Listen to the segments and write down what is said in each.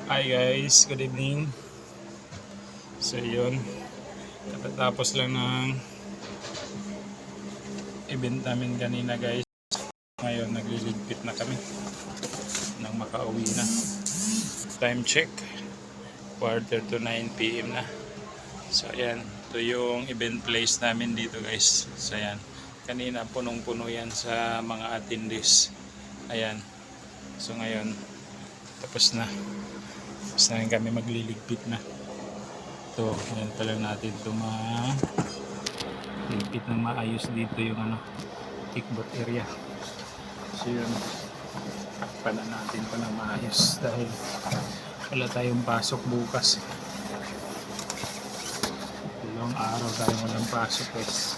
Hi guys, good evening. So yun, katatapos lang ng event namin kanina guys. Ngayon nagliligpit na kami nang makauwi na. Time check, 8:45 PM na. So ayan, ito yung event place namin dito guys. So ayan, kanina punong-puno yan sa mga attendees. Ayan, so ngayon tapos na. Tapos na kami magliligpit na. Ito, yan pa lang natin ito ligpit ng maayos dito yung kickboard area. So yun, takpan na natin pa ng maayos dahil wala tayong pasok bukas. Dalawang araw tayong walang pasok guys.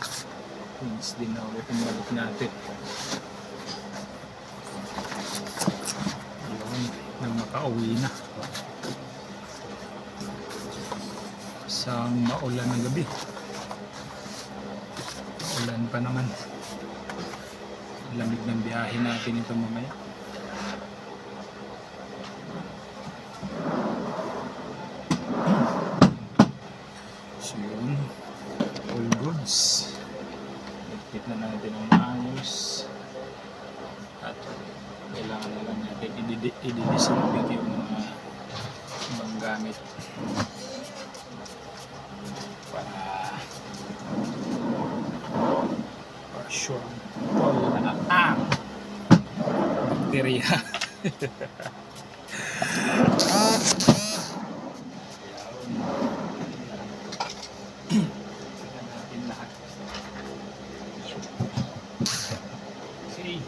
Wednesday na ulit yung balik natin. Yun, nang makauwi na. Isang maulan na gabi. Maulan pa naman. Lamig ng biyahe natin ito mamaya. So yun, all goods. Ligpit na natin ang maayos. At kailangan na lang natin i-disinfect yung mga ibang gamit para sure all na bacteria. Natin lahat. Okay.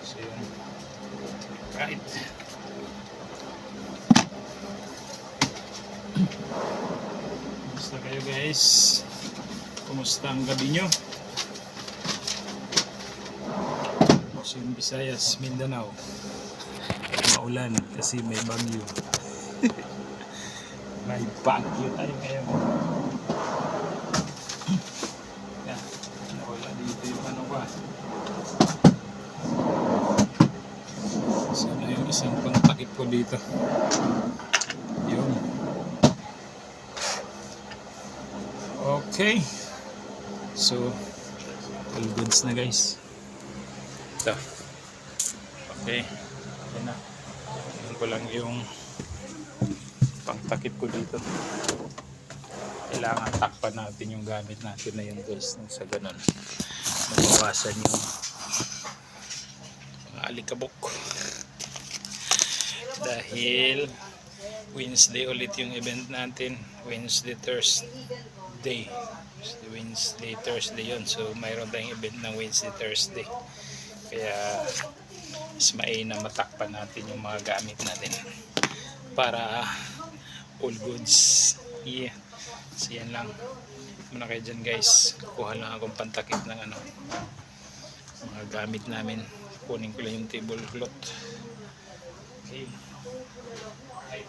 So yun. Right. Kumusta kayo guys? Kumusta ang gabi nyo? Luzon, Visayas, Mindanao. Maulan kasi may bagyo. May bagyo tayo ngayon. Yan. Wala dito yung ano ba. Sana yung isang pangtakip ko dito. Yun. Okay. So, all goods na guys. Ito. Okay. Ayan na. Ayan ko lang yung pangtakip ko dito. Kailangan takpan natin yung gamit natin na yun guys. Sa ganun. Mabawasan yung mga alikabok. Dahil Wednesday ulit yung event natin. Wednesday, Thursday yun. So mayroon tayong event ng Wednesday, Thursday. Kaya mas mainam matakpan natin yung mga gamit natin para all goods. Yeah. So yan lang. Muna kayo dyan guys. Kuha lang akong pantakip ng mga gamit namin. Kunin ko lang yung tablecloth. Okay. Right.